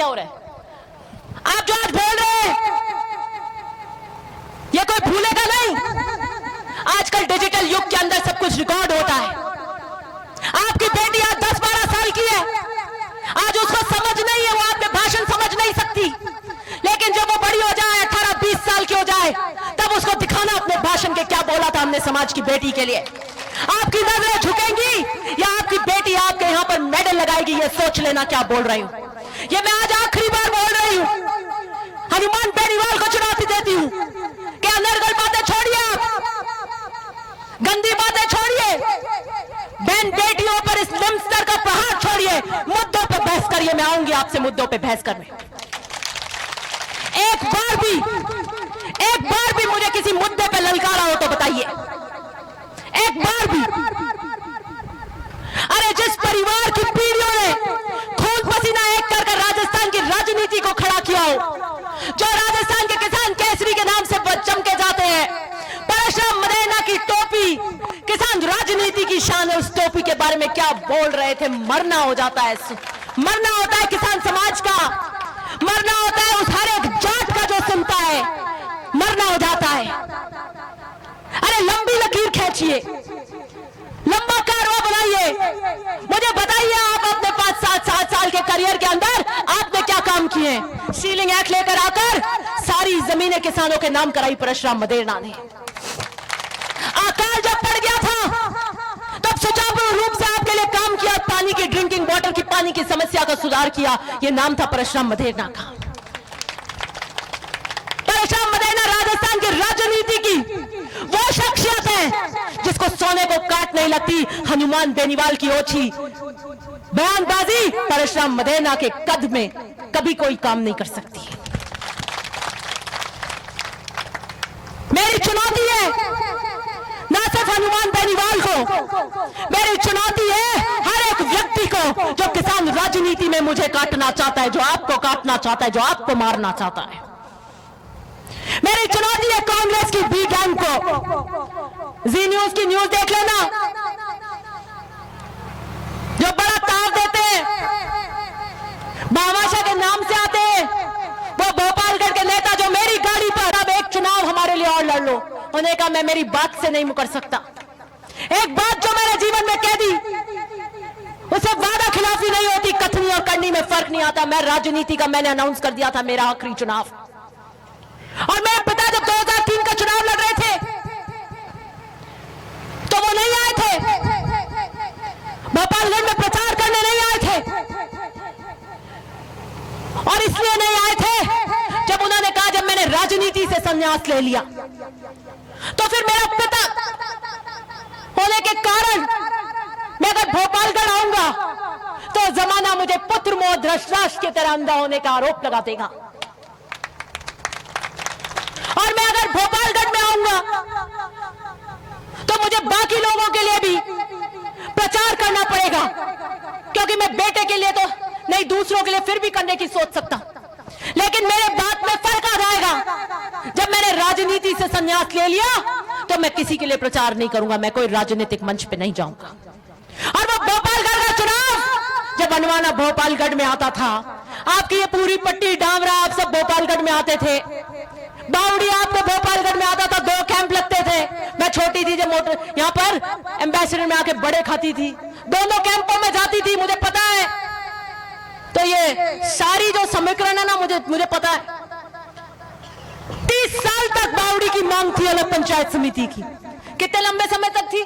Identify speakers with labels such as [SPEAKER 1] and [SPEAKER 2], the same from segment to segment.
[SPEAKER 1] हो रहा है। आप जो आज बोल रहे हैं ये कोई भूलेगा नहीं। आजकल डिजिटल युग के अंदर सब कुछ रिकॉर्ड होता है। आपकी बेटी आज 10-12 साल की है, आज उसको समझ नहीं है, वो आपके भाषण समझ नहीं सकती, लेकिन जब वो बड़ी हो जाए 18-20 साल की हो जाए तब उसको दिखाना अपने भाषण के क्या बोला था हमने समाज की बेटी के लिए। आपकी नजरें झुकेंगी या आपकी बेटी आपके यहां पर मेडल लगाएगी, ये सोच लेना क्या बोल रही हूं। ये मैं आज आखिरी बार बोल रही हूं, हनुमान बेनीवाल को चुनौती देती हूं कि अनर्गल बातें छोड़िए, आप गंदी बातें छोड़िए, बहन बेटियों पर इस निम्न स्तर का प्रहार छोड़िए, मुद्दों पर बहस करिए। मैं आऊंगी आपसे मुद्दों पर बहस करने। एक बार भी मुझे किसी मुद्दे पे ललकारा हो तो बताइए, एक बार भी। अरे जिस परिवार की पीढ़ियों ने खून पसीना एक कर राजस्थान की राजनीति को खड़ा किया हो, जो राजस्थान के किसान केसरी के नाम से चमके जाते हैं, परशुराम मदेना की टोपी किसान राजनीति की शान है, उस टोपी के बारे में क्या बोल रहे थे। मरना हो जाता है, मरना होता है किसान समाज का, मरना होता है उस हर एक जाट का जो सुनता है, मरना हो जाता है। अरे लंबी लकीर खींचिए, लंबा कारवा बनाइए। मुझे बताइए आप अपने 5-7 साल के करियर के अंदर आपने क्या काम किए। सीलिंग एक्ट लेकर आकर सारी जमीनें किसानों के नाम कराई परशुराम मदेना ने। अकाल जब पड़ गया था तब सुचारू रूप से आपके लिए काम किया, पानी की ड्रिंकिंग वाटर की पानी की समस्या का सुधार किया, यह नाम था परशुराम मदेना का। परशुराम मदेना राजस्थान की राजनीति की वो शख्सियत है जिसको सोने को काट नहीं लगती। हनुमान बेनीवाल की ओछी बयानबाजी परशुराम मदेना के कद में कभी कोई काम नहीं कर सकती। मेरी चुनौती है ना सिर्फ हनुमान बेनीवाल को, मेरी चुनौती है हर एक व्यक्ति को जो किसान राजनीति में मुझे काटना चाहता है, जो आपको काटना चाहता है, जो आपको मारना चाहता है। मेरी चुनौती है कांग्रेस की बी गैंग को। जी न्यूज की न्यूज देख लेना, जो बड़ा ताव देते हैं, भामाशाह के नाम से आते हैं, वो भोपालगढ़ के नेता जो मेरी गाड़ी पर अब एक चुनाव हमारे लिए और लड़ लो, उन्होंने कहा मैं मेरी बात से नहीं मुकर सकता। एक बात जो मैंने जीवन में कह दी उसे वादा खिलाफी नहीं होती, कथनी और करनी में फर्क नहीं आता। मैं राजनीति का मैंने अनाउंस कर दिया था मेरा आखिरी चुनाव, और मेरे पिता जब 2003 का चुनाव लड़ रहे थे तो वो नहीं आए थे, भोपालगढ़ में प्रचार करने नहीं आए थे, और इसलिए नहीं आए थे जब उन्होंने कहा जब मैंने राजनीति से संन्यास ले लिया तो फिर मेरा पिता होने के कारण मैं अगर भोपालगढ़ आऊंगा तो जमाना मुझे पुत्र मोह धृतराष्ट्र की तरह अंधा होने का आरोप लगा देगा, और मैं अगर भोपालगढ़ में आऊंगा तो मुझे बाकी लोगों के लिए भी प्रचार करना पड़ेगा, क्योंकि मैं बेटे के लिए तो नहीं, दूसरों के लिए फिर भी करने की सोच सकता, लेकिन मेरे बात में फर्क आ जाएगा। जब मैंने राजनीति से संन्यास ले लिया तो मैं किसी के लिए प्रचार नहीं करूंगा, मैं कोई राजनीतिक मंच पे नहीं जाऊंगा। और वो भोपालगढ़ का चुनाव जब बनवाना भोपालगढ़ में आता था, आपकी ये पूरी पट्टी डामरा आप सब भोपालगढ़ में आते थे, बावड़ी आपको भोपालगढ़ में आता था, 2 कैंप लगते थे। मैं छोटी थी जब मोटर यहाँ पर एम्बेसडर में आके बड़े खाती थी, दोनों कैंपों में जाती थी, मुझे पता है। तो ये सारी जो समीकरण है ना, मुझे पता है। 30 साल तक बावड़ी की मांग थी अलग पंचायत समिति की, कितने लंबे समय तक थी,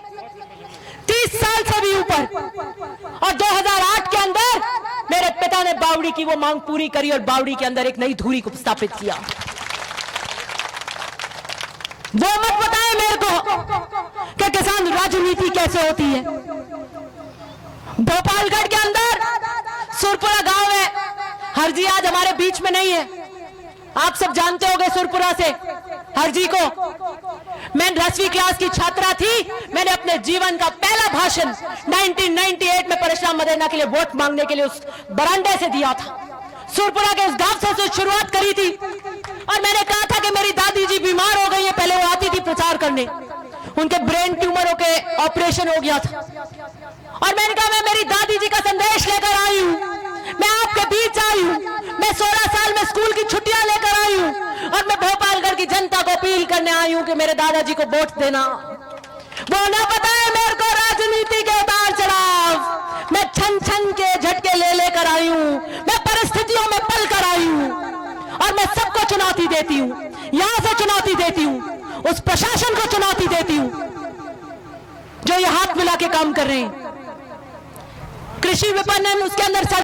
[SPEAKER 1] 30 साल से भी ऊपर, और 2008 के अंदर मेरे पिता ने बावड़ी की वो मांग पूरी करी और बावड़ी के अंदर एक नई धुरी को स्थापित किया। वो मत बताए मेरे को कि किसान राजनीति कैसे होती है। भोपालगढ़ के अंदर सुरपुरा गांव है, हरजी आज हमारे बीच में नहीं है, आप सब जानते होंगे सुरपुरा से हरजी को। मैं 10वीं क्लास की छात्रा थी, मैंने अपने जीवन का पहला भाषण 1998 में परशुराम मदेना के लिए वोट मांगने के लिए उस बरामदे से दिया था। सुरपुरा के उस गांव से शुरुआत करी थी, और मैंने कहा था कि मेरी दादी जी बीमार हो गई है, पहले वो आती थी प्रचार करने, उनके ब्रेन ट्यूमरों के ऑपरेशन हो गया था, और मैंने कहा मैं मेरी दादी जी का संदेश लेकर आई हूं, मैं आपके बीच आई हूं, मैं स्कूल की छुट्टियां लेकर आई हूं और मैं भोपालगढ़ की जनता को अपील करने आई हूं कि मेरे दादाजी को वोट देना। वो ना पता है मेरे को राजनीति के उतार चढ़ाव, मैं छन छन के झटके ले लेकर आई हूं, मैं परिस्थितियों में पल कर आई हूं और मैं सबको चुनौती देती हूं। यहां से चुनौती देती हूं, उस प्रशासन को चुनौती देती हूं जो ये हाथ मिला के काम कर रहे हैं। कृषि विपणन उसके अंदर